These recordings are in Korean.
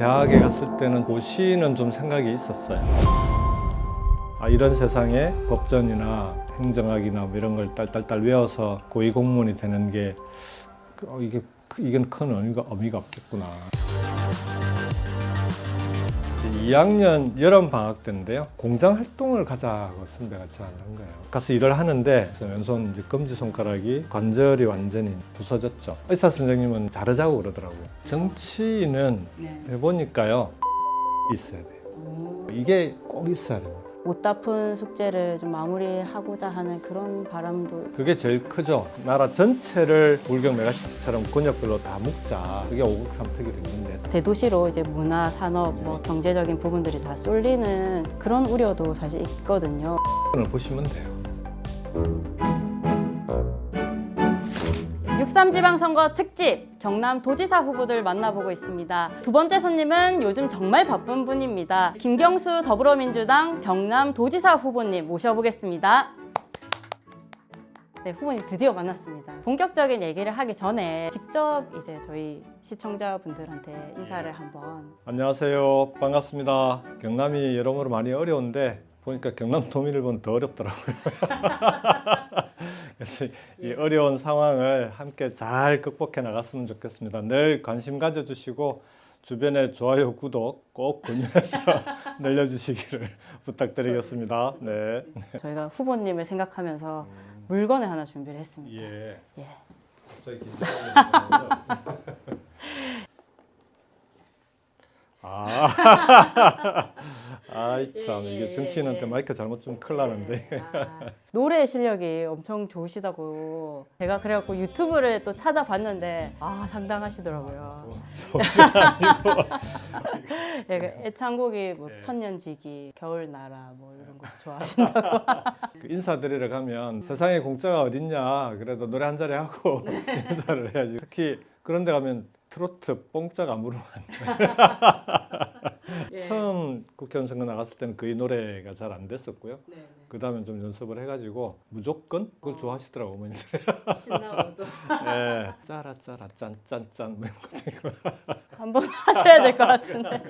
대학에 갔을 때는 고시는 좀 생각이 있었어요. 이런 세상에 법전이나 행정학이나 뭐 이런 걸 딸딸딸 외워서 고위 공무원이 되는 게 이건 큰 의미가 없겠구나. 2학년 여름 방학 때인데요. 공장 활동을 가자고 선배가 제안을 한 거예요. 가서 일을 하는데 왼손 이제 검지 손가락이 관절이 완전히 부서졌죠. 의사 선생님은 자르자고 그러더라고요. 정치인은 해보니까요 있어야 돼요. 이게 꼭 있어야 돼요. 못 다 푼 숙제를 좀 마무리하고자 하는 그런 바람도. 그게 제일 크죠. 나라 전체를 불경 메가시티처럼 권역별로 다 묶자. 그게 오국삼특이 된 건데. 대도시로 이제 문화, 산업, 뭐 경제적인 부분들이 다 쏠리는 그런 우려도 사실 있거든요. 오늘 보시면 돼요. 6.3 지방선거 특집 경남도지사 후보들 만나보고 있습니다. 두 번째 손님은 요즘 정말 바쁜 분입니다. 김경수 더불어민주당 경남도지사 후보님 모셔보겠습니다. 네, 후보님 드디어 만났습니다. 본격적인 얘기를 하기 전에 직접 이제 저희 시청자분들한테 인사를 한번. 안녕하세요. 반갑습니다. 경남이 여러모로 많이 어려운데 보니까 경남도민을 보면 더 어렵더라고요. 그래서 이 어려운 상황을 함께 잘 극복해 나갔으면 좋겠습니다. 늘 관심 가져주시고 주변에 좋아요, 구독 꼭 공유해서 늘려주시기를 부탁드리겠습니다. 네. 저희가 후보님을 생각하면서 물건을 하나 준비를 했습니다. 예. 예. 갑자기 긴장하는 아이 참 이게 정치인한테 마이크 잘못 좀 큰일 나는데. 노래 실력이 엄청 좋으시다고 제가 그래갖고 유튜브를 또 찾아봤는데 상당하시더라고요. 애창곡이 뭐 천년지기, 겨울나라 뭐 이런 거 좋아하신다고. 인사드리러 가면 세상에 공짜가 어딨냐, 그래도 노래 한 자리 하고 인사를 해야지. 특히 그런 데 가면 트로트 뽕짜가 안 부르면 안 돼. 처음 국회의원 선거 나갔을 때는 거의 노래가 잘 안 됐었고요. 그 다음에 좀 연습을 해가지고 무조건 그걸 좋아하시더라고요, 어머니들. 신나고도. 네. 짜라 짜라 짠짠짠 뭐 이런 거. 한번 하셔야 될 것 같은데.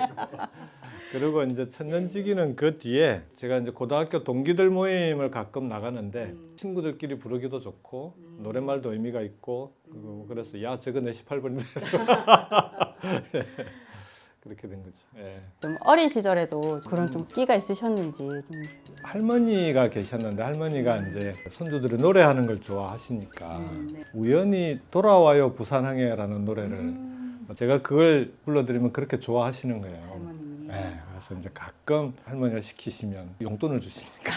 그리고 이제 천년지기는 그 뒤에 제가 이제 고등학교 동기들 모임을 가끔 나가는데 친구들끼리 부르기도 좋고 노랫말도 의미가 있고 그래서 야 저거 내 18번인데 그렇게 된 거죠. 예. 좀 어린 시절에도 그런 좀 끼가 있으셨는지 좀. 할머니가 계셨는데 할머니가 이제 손주들이 노래하는 걸 좋아하시니까 우연히 돌아와요 부산항해라는 노래를 제가 그걸 불러드리면 그렇게 좋아하시는 거예요. 할머님이. 네, 그래서 이제 가끔 할머니가 시키시면 용돈을 주시니까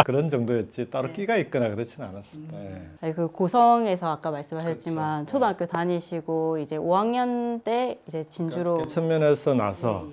그런 정도였지 따로 끼가 있거나 그렇지는 않았습니다. 아니, 그 고성에서 아까 말씀하셨지만 그렇죠. 초등학교 다니시고 이제 5학년 때 이제 진주로. 천면에서 나서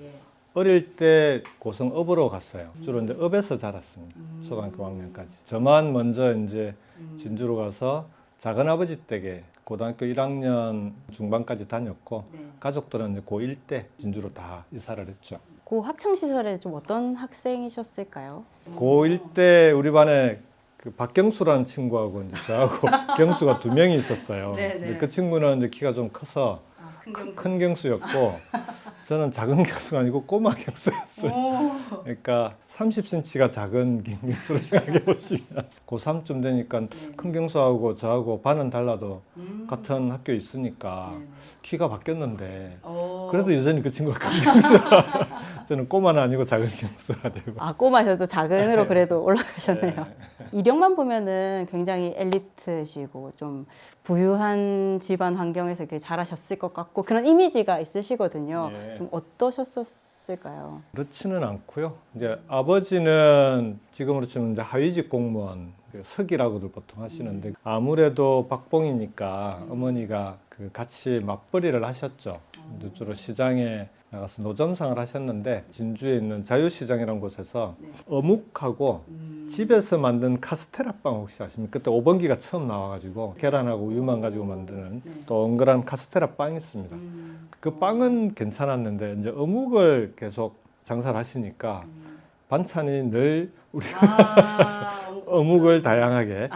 어릴 때 고성읍으로 갔어요. 주로 이제 읍에서 자랐습니다. 초등학교 5학년까지. 저만 먼저 이제 진주로 가서 작은아버지 댁에 고등학교 1학년 중반까지 다녔고 가족들은 이제 고1 때 진주로 다 이사를 했죠. 그 학창 시절에 좀 어떤 학생이셨을까요? 고1 때 우리 반에 그 박경수라는 친구하고 이제 저하고 경수가 2명이 있었어요. 근데 그 친구는 이제 키가 좀 커서 큰 경수였고 저는 작은 경수가 아니고 꼬마 경수였어요. 그러니까 30cm가 작은 경수를 생각해 보시면 고3쯤 되니까 큰 경수하고 저하고 반은 달라도 같은 학교에 있으니까 키가 바뀌었는데 그래도 여전히 그 친구가 큰 경수야. 저는 꼬마는 아니고 작은 경수가 되고. 꼬마셔도 작은으로 그래도 올라가셨네요. 이력만 보면은 굉장히 엘리트시고 좀 부유한 집안 환경에서 이렇게 자라셨을 것 같고 그런 이미지가 있으시거든요. 좀 어떠셨을까요? 그렇지는 않고요. 이제 아버지는 지금으로 치면 이제 하위직 공무원, 서기라고들 보통 하시는데 아무래도 박봉이니까 어머니가 그 같이 맞벌이를 하셨죠. 이제 주로 시장에 나가서 노점상을 하셨는데 진주에 있는 자유시장이라는 곳에서 어묵하고 집에서 만든 카스테라빵 혹시 아십니까? 그때 오번기가 처음 나와가지고 계란하고 우유만 가지고 만드는 동그란 카스테라 빵이 있습니다. 그 빵은 괜찮았는데 이제 어묵을 계속 장사를 하시니까 반찬이 늘 우리 어묵을 다양하게.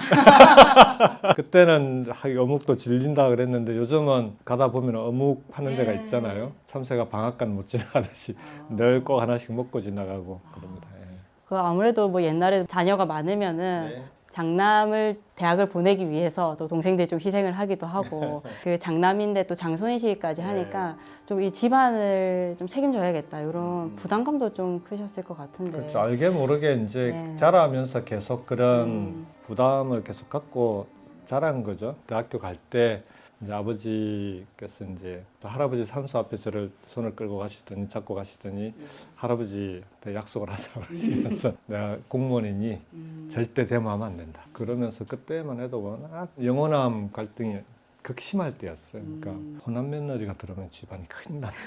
그때는 어묵도 질린다 그랬는데 요즘은 가다 보면 어묵 파는 데가 있잖아요. 참새가 방앗간 못 지나가듯이 늘 꼭 하나씩 먹고 지나가고 그럽니다. 예. 그 아무래도 뭐 옛날에 자녀가 많으면은 네. 장남을 대학을 보내기 위해서 또 동생들이 좀 희생을 하기도 하고 그 장남인데 또 장손이시기까지 하니까 좀 이 집안을 좀 책임져야겠다 이런 부담감도 좀 크셨을 것 같은데. 그렇죠. 알게 모르게 이제 네. 자라면서 계속 그런 부담을 계속 갖고 자란 거죠. 대학교 갈 때 이제 아버지께서 이제 할아버지 산수 앞에 저를 손을 끌고 가시더니 잡고 가시더니 할아버지한테 약속을 하자고 그러시면서 내가 공무원이니 절대 데모하면 안 된다. 그러면서 그때만 해도 워낙 영호남 갈등이 극심할 때였어요. 그러니까 호남 며느리가 들어오면 집안이 큰일 난다.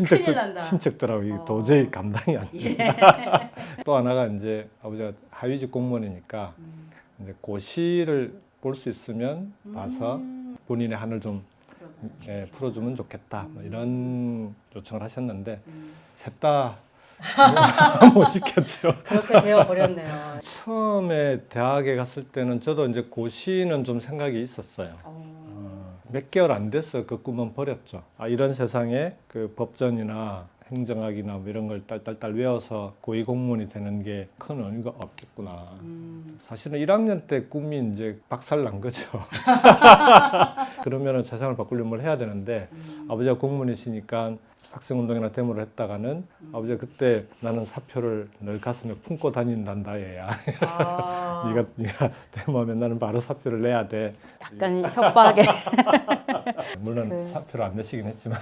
큰일 난다. 친척들하고 이게 도저히 감당이 안 된다. 또 하나가 이제 아버지가 하위직 공무원이니까 이제 고시를 볼 수 있으면 봐서 본인의 한을 좀 풀어주면 좋겠다. 뭐 이런 요청을 하셨는데 셋 다 못 지켰죠. 그렇게 되어 버렸네요. 처음에 대학에 갔을 때는 저도 이제 고시는 좀 생각이 있었어요. 몇 개월 안 됐어요. 그 꿈은 버렸죠. 아, 이런 세상에 그 법전이나 행정학이나 뭐 이런 걸 딸딸딸 외워서 고위 공무원이 되는 게 큰 의미가 없겠구나. 사실은 1학년 때 꿈이 이제 박살 난 거죠. 그러면은 세상을 바꾸려면 뭘 해야 되는데 아버지가 공무원이시니까 학생운동이나 데모를 했다가는 아버지가 그때 나는 사표를 늘 가슴에 품고 다닌단다 얘야. 네가 데모하면 나는 바로 사표를 내야 돼. 약간 협박에. 물론 사표를 안 내시긴 했지만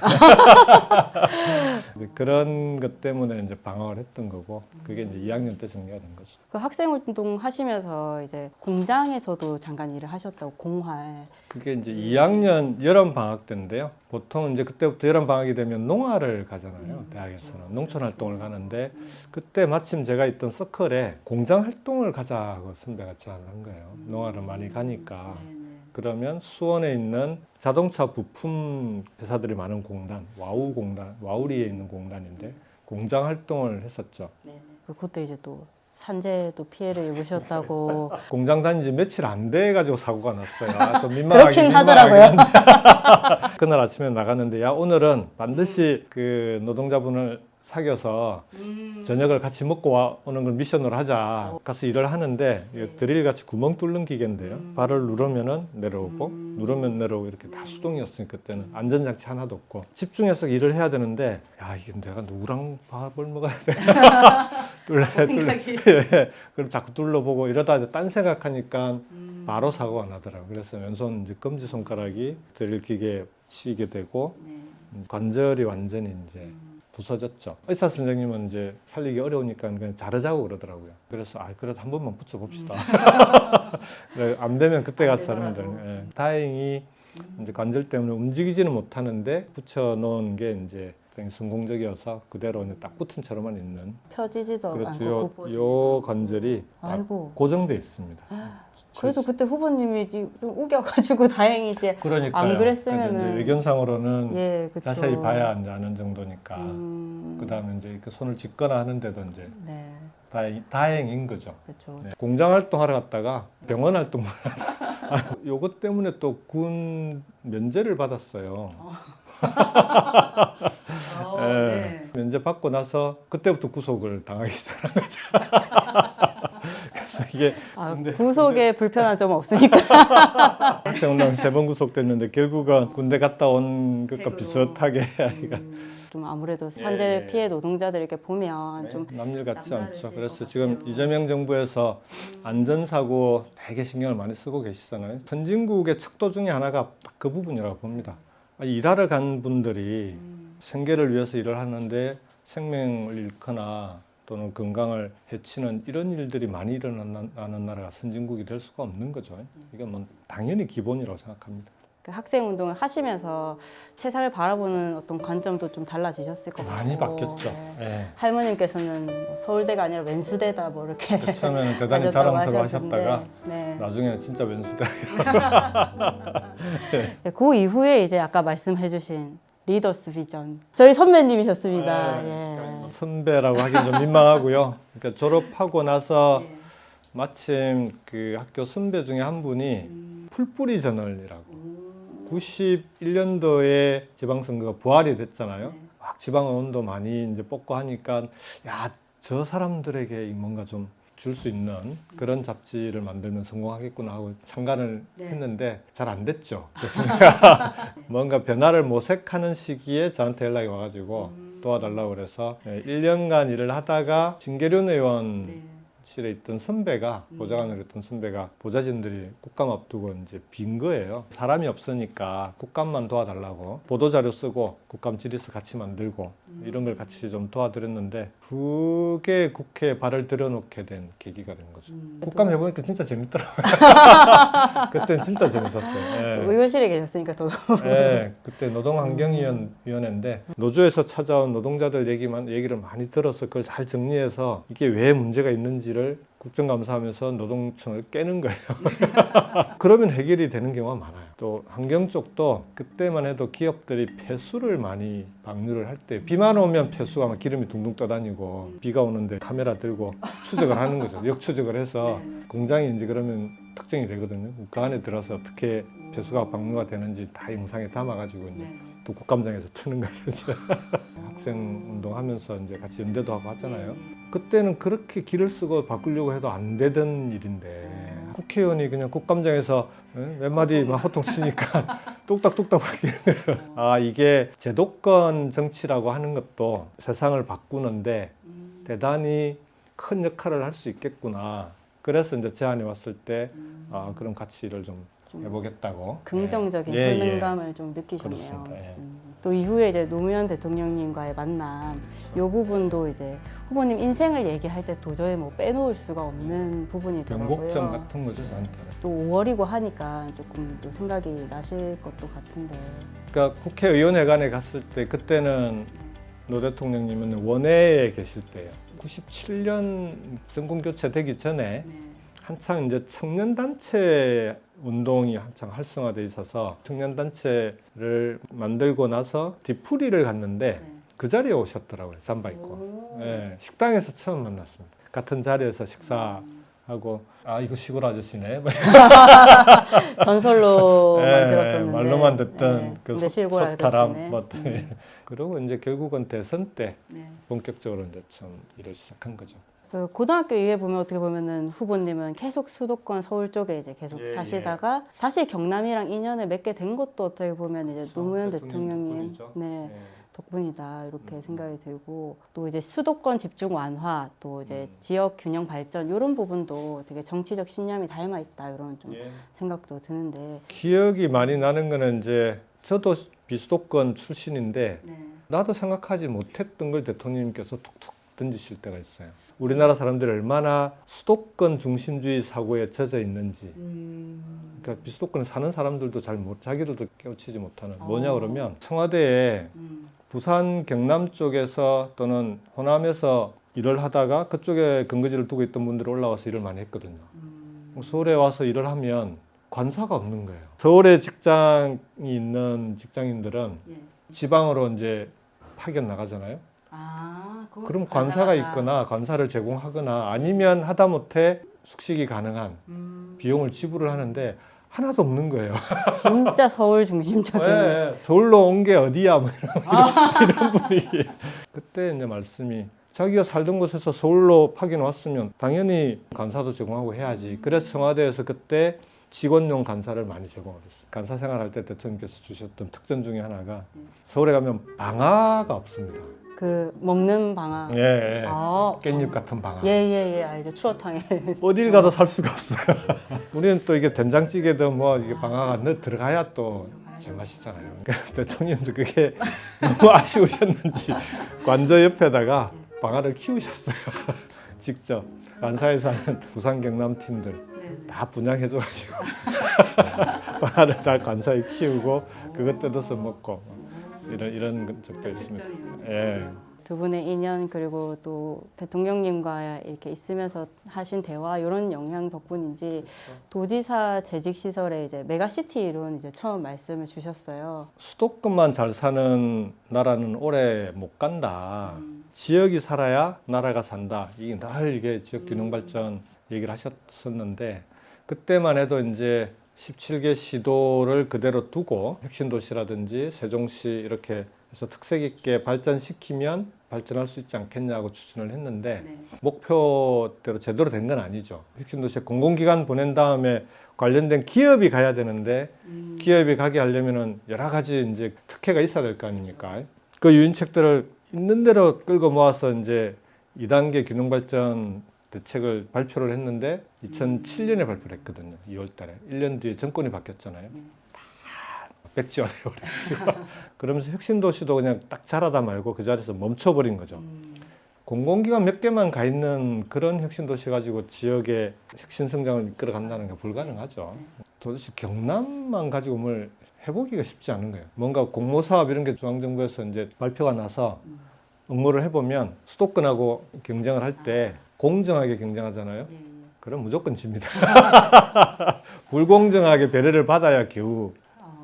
이제 그런 것 때문에 이제 방황을 했던 거고 그게 이제 2학년 때 정리가 된 거죠. 그 학생운동 하시면서 이제 공장에서도 잠깐 일을 하셨다고 공활. 그게 이제 2학년 여름 방학 때인데요. 보통 이제 그때부터 여름 방학이 되면 농화를 가잖아요. 대학에서는 농촌 활동을 가는데 그때 마침 제가 있던 서클에 공장 활동을 가자고 선배가 제안을 한 거예요. 농화를 많이 가니까. 그러면 수원에 있는 자동차 부품 회사들이 많은 공단, 와우리에 있는 공단인데 공장 활동을 했었죠. 그때 이제 또 산재도 피해를 입으셨다고. 공장 다닌 지 며칠 안 돼가지고 사고가 났어요. 아, 좀 민망하긴 그렇긴 하더라고요. 그날 아침에 나갔는데 야 오늘은 반드시 그 노동자분을 사귀어서 저녁을 같이 먹고 오는 걸 미션으로 하자. 가서 일을 하는데 드릴같이 구멍 뚫는 기계인데요. 발을 누르면은 내려오고 누르면 내려오고 이렇게 다 수동이었으니까 그때는 안전장치 하나도 없고 집중해서 일을 해야 되는데 야 이게 내가 누구랑 밥을 먹어야 돼? 그럼 자꾸 둘러보고 이러다 이제 딴 생각하니까 바로 사고가 나더라고요. 그래서 왼손 이제 검지 손가락이 드릴 기계에 치이게 되고 관절이 완전히 이제 부서졌죠. 의사 선생님은 이제 살리기 어려우니까 그냥 자르자고 그러더라고요. 그래서 그래도 한 번만 붙여봅시다. 안 되면 그때 가서 자르면 되는. 다행히 이제 관절 때문에 움직이지는 못하는데 붙여놓은 게 이제 성공적이어서 그대로 이제 딱 붙은 채로만 있는. 펴지지도 그렇죠. 않고 요 관절이 아이고. 고정돼 있습니다. 그래도 그때 후보님이 좀 우겨가지고 다행히 이제 그러니까요. 안 그랬으면은 이제 외견상으로는 예, 그쵸. 자세히 봐야 이제 아는 정도니까. 그다음에 이제 그 손을 짚거나 하는데도 이제 네, 다행인 거죠. 그렇죠. 네. 공장 활동하러 갔다가 병원 활동을 요것 때문에 또 군 면제를 받았어요. 면제 받고 나서 그때부터 구속을 당하기 시작한 거죠. 그래서 이게 구속에 불편한 점은 없으니까. 학생운동 3번 구속됐는데 결국은 군대 갔다 온 것과 비슷하게 좀 아무래도 산재 피해 노동자들 이렇게 보면 좀 남일 같지 남다르실 않죠. 것 그래서 같아요. 지금 이재명 정부에서 안전사고 되게 신경을 많이 쓰고 계시잖아요. 선진국의 척도 중에 하나가 딱 그 부분이라고 봅니다. 일하러 간 분들이 생계를 위해서 일을 하는데 생명을 잃거나 또는 건강을 해치는 이런 일들이 많이 일어나는 나라가 선진국이 될 수가 없는 거죠. 이건 뭐 당연히 기본이라고 생각합니다. 그 학생 운동을 하시면서 세상을 바라보는 어떤 관점도 좀 달라지셨을 것 같고 많이 바뀌었죠. 네. 예. 할머님께서는 뭐 서울대가 아니라 왼수대다 뭐 이렇게 그 처음에는 대단히 하셨다고 자랑스러워 하셨는데, 하셨다가 네. 나중에는 진짜 왼수대. 네, 그 이후에 이제 아까 말씀해주신 리더스 비전 저희 선배님이셨습니다. 네, 예. 선배라고 하긴 좀 민망하고요. 그러니까 졸업하고 나서 마침 그 학교 선배 중에 한 분이 풀뿌리 전원이라고 91년도에 지방선거가 부활이 됐잖아요. 막 지방의원도 많이 이제 뽑고 하니까 야, 저 사람들에게 뭔가 좀 줄 수 있는 그런 잡지를 만들면 성공하겠구나 하고 참관을 했는데 잘 안 됐죠. 그래서 내가 뭔가 변화를 모색하는 시기에 저한테 연락이 와가지고 도와달라고 그래서 1년간 일을 하다가 진계륜 의원 실에 있던 선배가 보좌관으로 있던 선배가 보좌진들이 국감 앞두고 이제 빈 거예요. 사람이 없으니까 국감만 도와달라고 보도자료 쓰고 국감 질의서 같이 만들고 이런 걸 같이 좀 도와드렸는데 그게 국회에 발을 들여놓게 된 계기가 된 거죠. 국감 해보니까 진짜 재밌더라고요. 그때는 진짜 재밌었어요. 예. 의원실에 계셨으니까 더 네, 그때 노동환경위원회인데 노조에서 찾아온 노동자들 얘기를 많이 들어서 그걸 잘 정리해서 이게 왜 문제가 있는지를 국정감사하면서 노동청을 깨는 거예요. 그러면 해결이 되는 경우가 많아요. 또 환경 쪽도 그때만 해도 기업들이 폐수를 많이 방류를 할 때 비만 오면 폐수가 막 기름이 둥둥 떠다니고 비가 오는데 카메라 들고 추적을 하는 거죠. 역추적을 해서 공장이 이제 그러면 특정이 되거든요. 그 안에 들어서 어떻게 폐수가 방류가 되는지 다 영상에 담아가지고 이제 또 국감장에서 트는 거죠. 학생 운동하면서 이제 같이 연대도 하고 하잖아요. 그때는 그렇게 길을 쓰고 바꾸려고 해도 안 되던 일인데 국회의원이 그냥 국감장에서 몇 마디 막 호통 치니까 뚝딱뚝딱 바뀌는 거예요. 아, 이게 제도권 정치라고 하는 것도 세상을 바꾸는데 대단히 큰 역할을 할 수 있겠구나. 그래서 이제 제안이 왔을 때 아, 그럼 같이 일을 좀 해보겠다고. 긍정적인 예, 효능감을 좀 느끼셨네요. 그렇습니다. 예. 또 이후에 이제 노무현 대통령님과의 만남, 이 부분도 이제 후보님 인생을 얘기할 때 도저히 뭐 빼놓을 수가 없는 부분이더라고요. 변곡점 같은 거죠, 저한테는. 또 5월이고 하니까 조금 또 생각이 나실 것도 같은데. 그러니까 국회의원회관에 갔을 때 그때는 노 대통령님은 원외에 계실 때예요. 97년 정권 교체되기 전에 한창 이제 청년단체 운동이 한창 활성화돼 있어서 청년단체를 만들고 나서 뒤풀이를 갔는데 그 자리에 오셨더라고요. 잠바 입고. 예, 식당에서 처음 만났습니다. 같은 자리에서 식사하고 아, 이거 시골 아저씨네. 전설로만 예, 들었었는데 말로만 듣던 그 근데 시골 속타람 아저씨네. 뭐 그리고 이제 결국은 대선 때 네. 본격적으로 이제 좀 일을 시작한 거죠. 그 고등학교 이후에 보면 어떻게 보면은 후보님은 계속 수도권 서울 쪽에 이제 계속 예, 사시다가 다시 경남이랑 인연을 맺게 된 것도 어떻게 보면 이제 그렇죠. 노무현 대통령 대통령님 덕분이죠. 네, 예. 덕분이다 이렇게 생각이 들고 또 이제 수도권 집중 완화 또 이제 지역 균형 발전 이런 부분도 되게 정치적 신념이 닮아 있다 이런 좀 예. 생각도 드는데 기억이 많이 나는 거는 이제 저도 비수도권 출신인데 나도 생각하지 못했던 걸 대통령님께서 툭툭 던지실 때가 있어요. 우리나라 사람들이 얼마나 수도권 중심주의 사고에 젖어 있는지. 그러니까 비수도권에 사는 사람들도 자기들도 깨우치지 못하는 뭐냐 그러면 청와대에 부산 경남 쪽에서 또는 호남에서 일을 하다가 그쪽에 근거지를 두고 있던 분들이 올라와서 일을 많이 했거든요. 서울에 와서 일을 하면 관사가 없는 거예요. 서울에 직장이 있는 직장인들은 지방으로 이제 파견 나가잖아요. 그럼 관사가 있거나 관사를 제공하거나 아니면 하다못해 숙식이 가능한 비용을 지불을 하는데 하나도 없는 거예요. 진짜 서울 중심적인 네, 서울로 온 게 어디야? 뭐 이런 분위기. 그때 이제 말씀이 자기가 살던 곳에서 서울로 파견 왔으면 당연히 간사도 제공하고 해야지. 그래서 청와대에서 그때 직원용 간사를 많이 제공을 했어요. 간사 생활할 때 대통령께서 주셨던 특전 중에 하나가 서울에 가면 방아가 없습니다. 그 먹는 방아. 예, 예. 아, 깻잎 같은 방아. 예예예 알죠 추어탕에. 어딜 가도 살 수가 없어요. 우리는 또 이게 된장찌개도 뭐 이게 방아가 들어가야 또 제맛이잖아요. 그러니까 대통령도 그게 너무 아쉬우셨는지 관저 옆에다가 방아를 키우셨어요. 직접 간사에서 하는 부산 경남 팀들 다 분양해줘가지고 방아를 다 관사에 키우고 그것 뜯어서 먹고 이런 적도 있습니다. 예. 두 분의 인연 그리고 또 대통령님과 이렇게 있으면서 하신 대화 이런 영향 덕분인지 도지사 재직 시설에 이제 메가시티 이론 이제 처음 말씀을 주셨어요. 수도권만 잘 사는 나라는 오래 못 간다. 지역이 살아야 나라가 산다. 이게 늘 이게 지역 균형 발전 얘기를 하셨었는데 그때만 해도 이제 17개 시도를 그대로 두고 혁신도시라든지 세종시 이렇게 해서 특색 있게 발전시키면 발전할 수 있지 않겠냐고 추진을 했는데 네. 목표대로 제대로 된 건 아니죠. 혁신도시에 공공기관 보낸 다음에 관련된 기업이 가야 되는데 기업이 가게 하려면은 여러 가지 이제 특혜가 있어야 될 거 아닙니까? 그 유인책들을 있는 대로 끌고 모아서 이제 2단계 균형발전 대책을 발표를 했는데 2007년에 발표를 했거든요. 2월 달에. 1년 뒤에 정권이 바뀌었잖아요. 다 백지화돼버리고 그러면서 혁신도시도 그냥 딱 자라다 말고 그 자리에서 멈춰버린 거죠. 공공기관 몇 개만 가 있는 그런 혁신도시 가지고 지역의 혁신 성장을 이끌어 간다는 게 불가능하죠. 도대체 경남만 가지고 뭘 해보기가 쉽지 않은 거예요. 뭔가 공모사업 이런 게 중앙정부에서 이제 발표가 나서 응모를 해보면 수도권하고 경쟁을 할 때 공정하게 경쟁하잖아요. 그럼 무조건 집니다. 불공정하게 배려를 받아야 겨우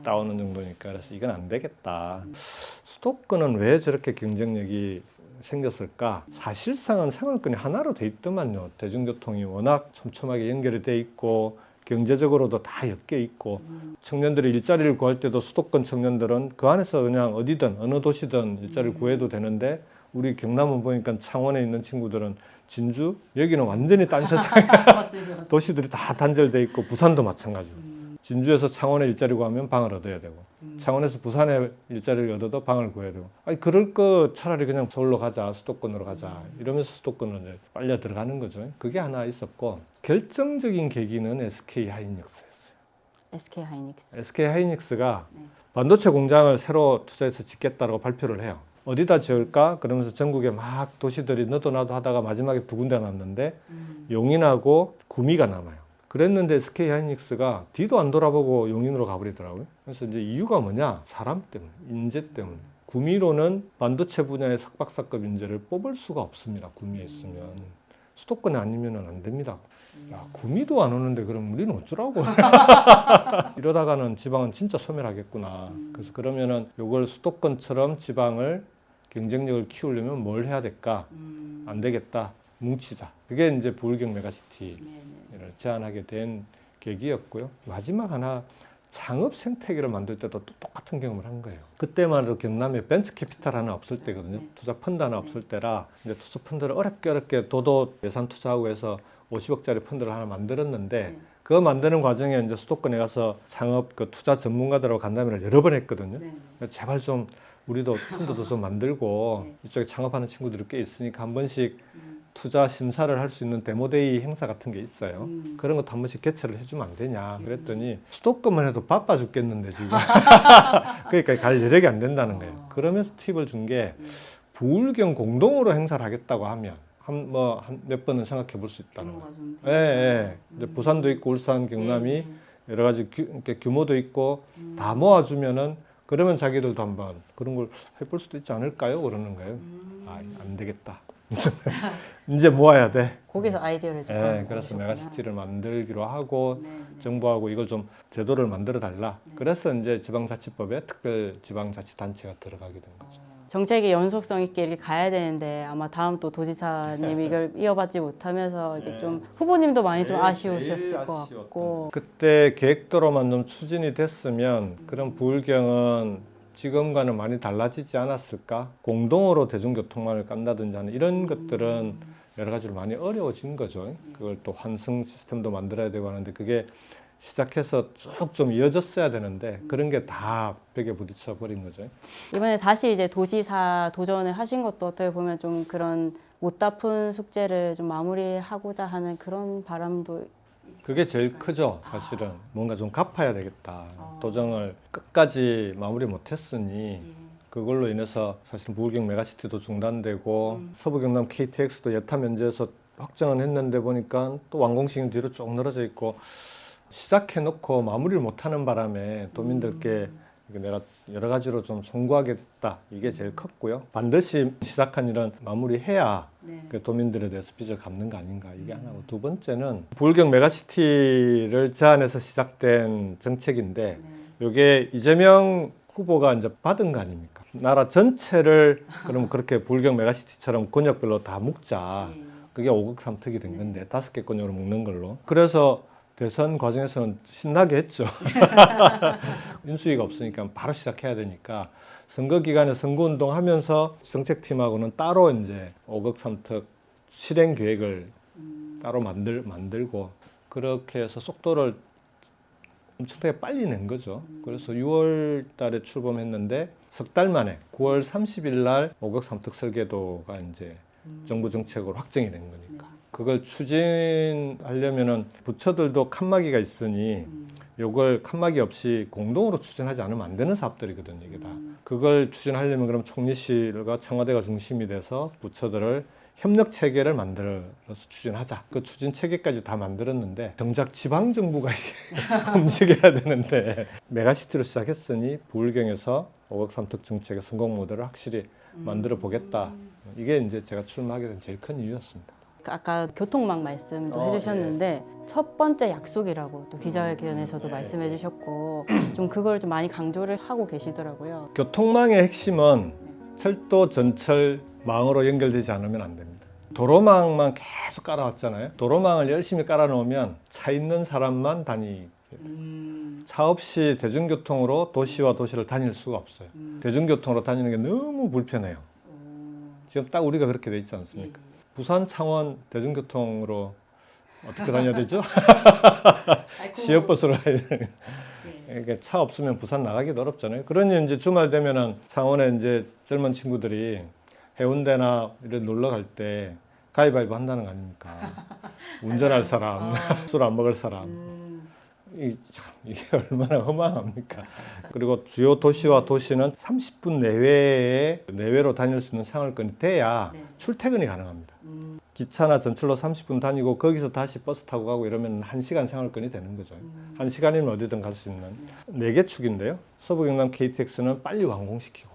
따오는 정도니까 그래서 이건 안 되겠다. 수도권은 왜 저렇게 경쟁력이 생겼을까? 사실상은 생활권이 하나로 돼 있더만요. 대중교통이 워낙 촘촘하게 연결이 돼 있고 경제적으로도 다 엮여 있고 청년들이 일자리를 구할 때도 수도권 청년들은 그 안에서 그냥 어디든 어느 도시든 일자리를 구해도 되는데 우리 경남은 보니까 창원에 있는 친구들은 진주 여기는 완전히 딴 세상에 도시들이 다 단절돼 있고 부산도 마찬가지고 진주에서 창원에 일자리 구하면 방을 얻어야 되고 창원에서 부산에 일자리를 얻어도 방을 구해야 되고 아니 그럴 거 차라리 그냥 서울로 가자 수도권으로 가자 이러면서 수도권으로 이제 빨려 들어가는 거죠. 그게 하나 있었고 결정적인 계기는 SK 하이닉스였어요. SK 하이닉스. SK 하이닉스가 반도체 공장을 새로 투자해서 짓겠다고 발표를 해요. 어디다 지을까? 그러면서 전국에 막 도시들이 너도 나도 하다가 마지막에 두 군데 남는데 용인하고 구미가 남아요. 그랬는데 SK 하이닉스가 뒤도 안 돌아보고 용인으로 가버리더라고요. 그래서 이제 이유가 뭐냐? 사람 때문에, 인재 때문에. 구미로는 반도체 분야의 석박사급 인재를 뽑을 수가 없습니다. 구미에 있으면. 수도권에 아니면 안 됩니다. 야, 구미도 안 오는데 그럼 우리는 어쩌라고? 이러다가는 지방은 진짜 소멸하겠구나. 그래서 그러면은 이걸 수도권처럼 지방을 경쟁력을 키우려면 뭘 해야 될까? 안 되겠다. 뭉치자. 그게 이제 부울경 메가시티를 제안하게 된 계기였고요. 마지막 하나 창업 생태계를 만들 때도 또 똑같은 경험을 한 거예요. 그때만 해도 경남에 벤처 캐피탈 하나 없을 때거든요. 투자 펀드 하나 없을 때라 이제 투자 펀드를 어렵게 도도 예산 투자하고 해서 50억짜리 펀드를 하나 만들었는데 그거 만드는 과정에 이제 수도권에 가서 창업 그 투자 전문가들하고 간담회를 여러 번 했거든요. 제발 좀 우리도 펀드도 좀 만들고 이쪽에 창업하는 친구들이 꽤 있으니까 한 번씩 투자 심사를 할 수 있는 데모데이 행사 같은 게 있어요. 그런 것도 한 번씩 개최를 해주면 안 되냐 그랬더니 수도권만 해도 바빠 죽겠는데 지금 그러니까 갈 여력이 안 된다는 거예요. 그러면서 팁을 준 게 부울경 공동으로 행사를 하겠다고 하면 몇 번은 생각해 볼 수 있다는 거예요. 이제 부산도 있고 울산, 경남이 여러 가지 규모도 있고 다 모아주면은 그러면 자기들도 한번 그런 걸 해볼 수도 있지 않을까요? 그러는 거예요. 아, 안 되겠다. 이제 모아야 돼. 거기서 아이디어를 좀 그래서 메가시티를 만들기로 하고 정부하고 이걸 좀 제도를 만들어 달라. 그래서 이제 지방자치법에 특별지방자치단체가 들어가게 된 거죠. 정책이 연속성 있게 이렇게 가야 되는데 아마 다음 또 도지사님이 이걸 이어받지 못하면서 이게 좀 후보님도 많이 좀 아쉬우셨을 것 같고 그때 계획대로만 좀 추진이 됐으면 그런 부울경은 지금과는 많이 달라지지 않았을까? 공동으로 대중교통망을 깐다든지 하는 이런 것들은 여러 가지로 많이 어려워진 거죠. 그걸 또 환승 시스템도 만들어야 되고 하는데 그게 시작해서 쭉 좀 이어졌어야 되는데 그런 게 다 벽에 부딪혀 버린 거죠. 이번에 다시 이제 도지사 도전을 하신 것도 어떻게 보면 좀 그런 못다 푼 숙제를 좀 마무리하고자 하는 그런 바람도 그게 제일 크죠. 사실은 뭔가 좀 갚아야 되겠다. 도전을 끝까지 마무리 못했으니 그걸로 인해서 사실 부울경 메가시티도 중단되고 서부 경남 KTX도 예타 면제에서 확정은 했는데 보니까 또 완공식은 뒤로 쭉 늘어져 있고 시작해놓고 마무리를 못하는 바람에 도민들께 내가 여러 가지로 좀 송구하게 됐다. 이게 제일 컸고요. 반드시 시작한 일은 마무리해야 그 도민들에 대해서 빚을 갚는 거 아닌가. 이게 하나고 두 번째는 부울경 메가시티를 제안해서 시작된 정책인데 이게 이재명 후보가 이제 받은 거 아닙니까? 나라 전체를 그럼 그렇게 부울경 메가시티처럼 권역별로 다 묶자. 그게 5급 삼특이 된 건데 5개 권역으로 묶는 걸로. 그래서 대선 과정에서는 신나게 했죠. 인수위가 없으니까 바로 시작해야 되니까 선거 기간에 선거운동 하면서 정책팀하고는 따로 이제 5급 삼특 실행 계획을 따로 만들고 그렇게 해서 속도를 엄청나게 빨리 낸 거죠. 그래서 6월 달에 출범했는데 석 달 만에 9월 30일 날 5급 삼특 설계도가 이제 정부 정책으로 확정이 된 거니까. 그걸 추진하려면은 부처들도 칸막이가 있으니 요걸 칸막이 없이 공동으로 추진하지 않으면 안 되는 사업들이거든요, 이게 다. 그걸 추진하려면 그럼 총리실과 청와대가 중심이 돼서 부처들을 협력 체계를 만들어서 추진하자. 그 추진 체계까지 다 만들었는데 정작 지방 정부가 움직여야 되는데 메가시티로 시작했으니 부울경에서 5급 삼특 정책의 성공 모델을 확실히 만들어 보겠다. 이게 이제 제가 출마하게 된 제일 큰 이유였습니다. 아까 교통망 말씀도 해주셨는데 첫 번째 약속이라고 또 기자회견에서도 말씀해 주셨고 좀 그걸 좀 많이 강조를 하고 계시더라고요. 교통망의 핵심은 철도 전철망으로 연결되지 않으면 안 됩니다. 도로망만 계속 깔아왔잖아요. 도로망을 열심히 깔아놓으면 차 있는 사람만 차 없이 대중교통으로 도시와 도시를 다닐 수가 없어요. 대중교통으로 다니는 게 너무 불편해요. 지금 딱 우리가 그렇게 돼 있지 않습니까? 부산, 창원 대중교통으로 어떻게 다녀야 되죠? 시외버스로 가야 되는. 그러니까 차 없으면 부산 나가기도 어렵잖아요. 그러니 이제 주말 되면은 창원에 이제 젊은 친구들이 해운대나 이런 놀러 갈 때 가위바위보 한다는 거 아닙니까? 운전할 사람, 술 안 먹을 사람. 이게 얼마나 허망합니까? 그리고 주요 도시와 도시는 30분 내외로 다닐 수 있는 생활권이 돼야 출퇴근이 가능합니다. 기차나 전철로 30분 다니고 거기서 다시 버스 타고 가고 이러면 1시간 생활권이 되는 거죠. 1시간이면 어디든 갈 수 있는 4개 축인데요. 서부경남 KTX는 빨리 완공시키고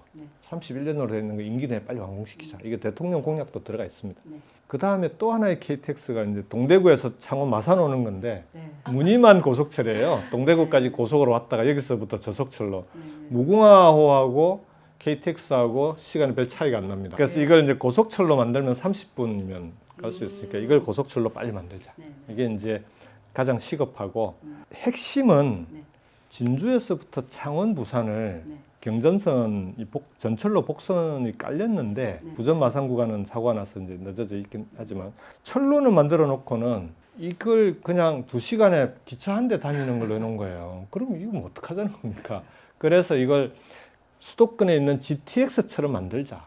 31년으로 되어 있는 거 임기 내에 빨리 완공시키자. 이게 대통령 공약도 들어가 있습니다. 그 다음에 또 하나의 KTX가 이제 동대구에서 창원 마산 오는 건데 무늬만 고속철이에요. 동대구까지 고속으로 왔다가 여기서부터 저속철로 무궁화호하고 KTX하고 시간이 별 차이가 안 납니다. 그래서 이걸 이제 고속철로 만들면 30분이면 갈 수 있으니까 이걸 고속철로 빨리 만들자. 이게 이제 가장 시급하고 핵심은 진주에서부터 창원, 부산을 경전선 전철로 복선이 깔렸는데 부전 마산 구간은 사고가 나서 이제 늦어져 있긴 하지만 철로는 만들어 놓고는 이걸 그냥 2시간에 기차 한 대 다니는 걸로 해놓은 거예요. 그럼 이거 뭐 어떡하자는 겁니까? 그래서 이걸 수도권에 있는 GTX처럼 만들자.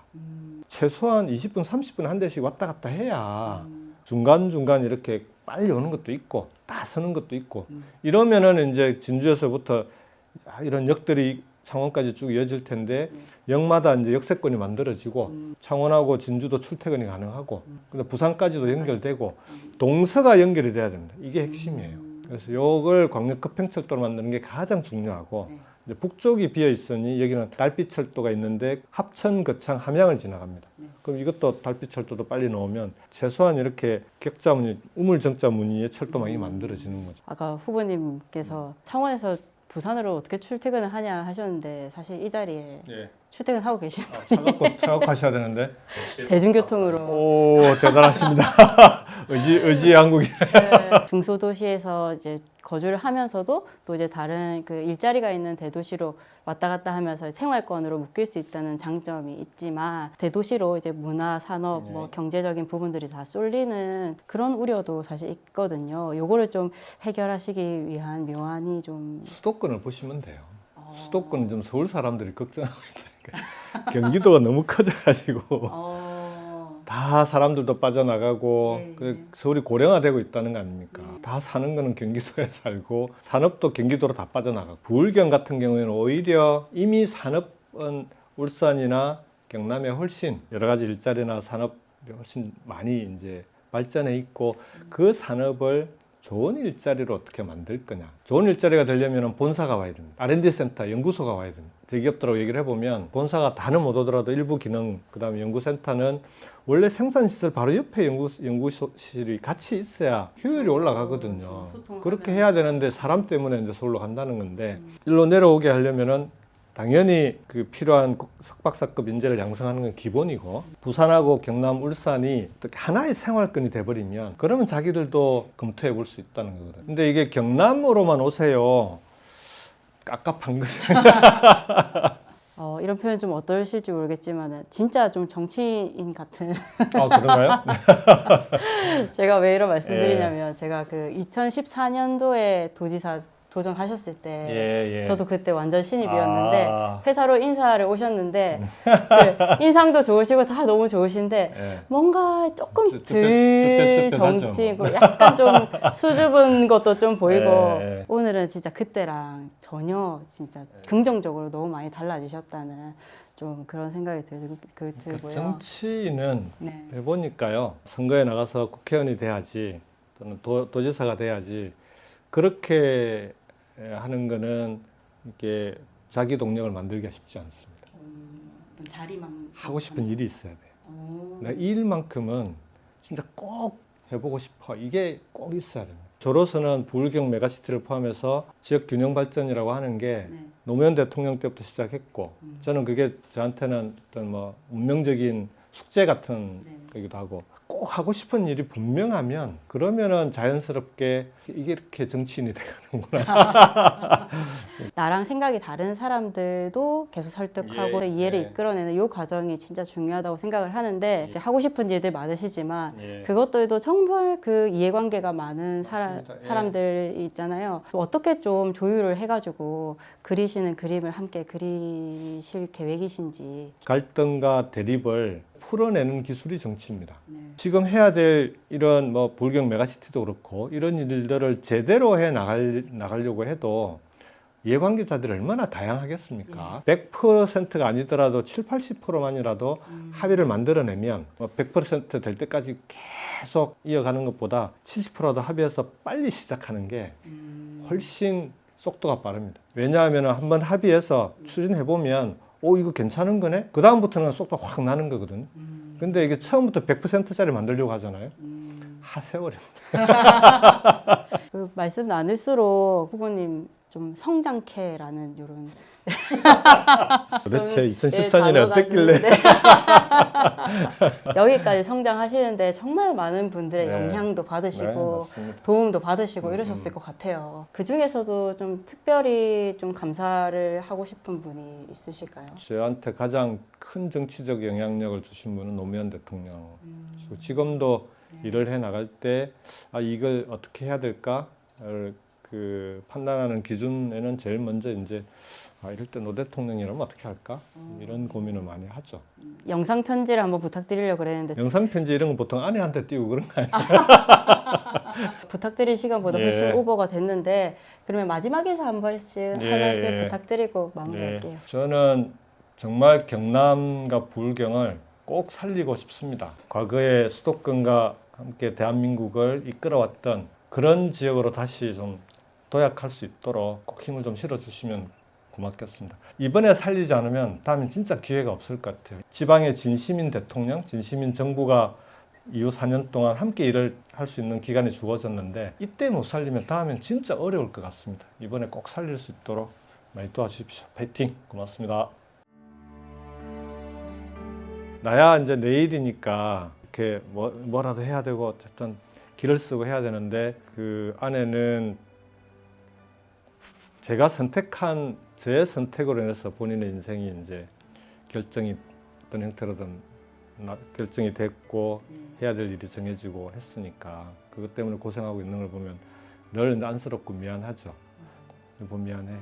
최소한 20분, 30분 한 대씩 왔다 갔다 해야 중간중간 이렇게 빨리 오는 것도 있고 다 서는 것도 있고 이러면은 이제 진주에서부터 이런 역들이 창원까지 쭉 이어질 텐데 역마다 이제 역세권이 만들어지고 창원하고 진주도 출퇴근이 가능하고 근데 부산까지도 연결되고 동서가 연결이 돼야 됩니다. 이게 핵심이에요. 그래서 이걸 광역 급행철도로 만드는 게 가장 중요하고 이제 북쪽이 비어 있으니 여기는 달빛철도가 있는데 합천, 거창, 함양을 지나갑니다. 그럼 이것도 달빛철도도 빨리 넣으면 최소한 이렇게 격자 무늬, 우물정자 무늬의 철도망이 만들어지는 거죠. 아까 후보님께서 창원에서 부산으로 어떻게 출퇴근을 하냐 하셨는데 사실 이 자리에 출퇴근하고 계신 차갑하셔야 되는데 대중교통으로 오 대단하십니다. 의지 한국이. 중소도시에서 이제 거주를 하면서도 또 이제 다른 그 일자리가 있는 대도시로 왔다 갔다 하면서 생활권으로 묶일 수 있다는 장점이 있지만 대도시로 이제 문화, 산업, 뭐 경제적인 부분들이 다 쏠리는 그런 우려도 사실 있거든요. 요거를 좀 해결하시기 위한 묘안이 좀 수도권을 보시면 돼요. 수도권은 좀 서울 사람들이 걱정하고 있다니까. 경기도가 너무 커져가지고 다 사람들도 빠져나가고 서울이 고령화되고 있다는 거 아닙니까? 다 사는 거는 경기도에 살고 산업도 경기도로 다 빠져나가고 부울경 같은 경우에는 오히려 이미 산업은 울산이나 경남에 훨씬 여러 가지 일자리나 산업이 훨씬 많이 이제 발전해 있고 그 산업을 좋은 일자리로 어떻게 만들 거냐. 좋은 일자리가 되려면 본사가 와야 됩니다. R&D 센터, 연구소가 와야 됩니다. 대기업들하고 얘기를 해보면 본사가 다는 못 오더라도 일부 기능, 그 다음에 연구센터는 원래 생산시설 바로 옆에 연구실이 같이 있어야 효율이 올라가거든요. 그렇게 해야 되는데 사람 때문에 이제 서울로 간다는 건데 일로 내려오게 하려면은 당연히 그 필요한 석박사급 인재를 양성하는 건 기본이고 부산하고 경남, 울산이 어떻게 하나의 생활권이 돼버리면 그러면 자기들도 검토해 볼 수 있다는 거거든요. 근데 이게 경남으로만 오세요. 깝깝한 거죠. 이런 표현 좀 어떠실지 모르겠지만 진짜 좀 정치인 같은 그런가요? 제가 왜 이런 말씀드리냐면 제가 그 2014년도에 도지사 도전하셨을 때 저도 그때 완전 신입이었는데 회사로 인사를 오셨는데 그 인상도 좋으시고 다 너무 좋으신데 뭔가 조금 덜 정치고 약간 좀 수줍은 것도 좀 보이고 오늘은 진짜 그때랑 전혀 진짜 긍정적으로 너무 많이 달라지셨다는 좀 그런 생각이 들고요. 정치인은 해보니까요. 선거에 나가서 국회의원이 돼야지 또는 도지사가 돼야지 그렇게 하는 거는 이렇게 자기 동력을 만들기가 쉽지 않습니다. 어떤 자리만 하고 싶은 일이 있어야 돼요. 내가 이 일만큼은 진짜 꼭 해보고 싶어. 이게 꼭 있어야 됩니다. 저로서는 부울경 메가시티를 포함해서 지역 균형 발전이라고 하는 게 노무현 대통령 때부터 시작했고 저는 그게 저한테는 어떤 뭐 운명적인 숙제 같은 거기도 하고 꼭 하고 싶은 일이 분명하면 그러면은 자연스럽게 이게 이렇게 정치인이 되는구나. 나랑 생각이 다른 사람들도 계속 설득하고 이해를 이끌어내는 이 과정이 진짜 중요하다고 생각을 하는데 이제 하고 싶은 일들 많으시지만 그것들도 정말 그 이해관계가 많은 사람들 있잖아요. 어떻게 좀 조율을 해가지고 그리시는 그림을 함께 그리실 계획이신지. 갈등과 대립을 풀어내는 기술이 정치입니다. 지금 해야 될 이런 뭐 불경 메가시티도 그렇고 이런 일들을 제대로 해 나가려고 해도 이해관계자들이 얼마나 다양하겠습니까? 100%가 아니더라도 7, 80%만이라도 합의를 만들어내면 100%될 때까지 계속 이어가는 것보다 70%라도 합의해서 빨리 시작하는 게 훨씬 속도가 빠릅니다. 왜냐하면 한번 합의해서 추진해보면 이거 괜찮은 거네? 그 다음부터는 속도 확 나는 거거든. 근데 이게 처음부터 100%짜리 만들려고 하잖아요. 하세월입니다. 그 말씀 나눌수록 후보님 좀 성장캐라는 이런 도대체 2014년에 어땠길래 여기까지 성장하시는데 정말 많은 분들의 영향도 받으시고 도움도 받으시고 이러셨을 것 같아요. 그 중에서도 좀 특별히 좀 감사를 하고 싶은 분이 있으실까요? 저한테 가장 큰 정치적 영향력을 주신 분은 노무현 대통령. 지금도 일을 해 나갈 때 이걸 어떻게 해야 될까를 그 판단하는 기준에는 제일 먼저 이제 이럴 때 노 대통령이라면 어떻게 할까 이런 고민을 많이 하죠. 영상 편지를 한번 부탁드리려고 그랬는데 영상 편지 이런 건 보통 아내한테 띄우고 그런 거 아니에요? 부탁드릴 시간보다 훨씬 오버가 됐는데 그러면 마지막에서 한 번씩 한 말씀 부탁드리고 마무리할게요. 저는 정말 경남과 부울경을 꼭 살리고 싶습니다. 과거에 수도권과 함께 대한민국을 이끌어왔던 그런 지역으로 다시 좀 도약할 수 있도록 꼭 힘을 좀 실어주시면 고맙겠습니다. 이번에 살리지 않으면 다음엔 진짜 기회가 없을 것 같아요. 지방의 진시민 대통령, 진시민 정부가 이후 4년 동안 함께 일을 할 수 있는 기간이 주어졌는데 이때 못 살리면 다음엔 진짜 어려울 것 같습니다. 이번에 꼭 살릴 수 있도록 많이 도와주십시오. 파이팅! 고맙습니다. 나야 이제 내일이니까 이렇게 뭐라도 해야 되고 어쨌든 길을 쓰고 해야 되는데 그 아내는 제가 선택한 제 선택으로 인해서 본인의 인생이 이제 결정이 어떤 형태로든 결정이 됐고 해야 될 일이 정해지고 했으니까 그것 때문에 고생하고 있는 걸 보면 늘 안쓰럽고 미안하죠. 여보 미안해.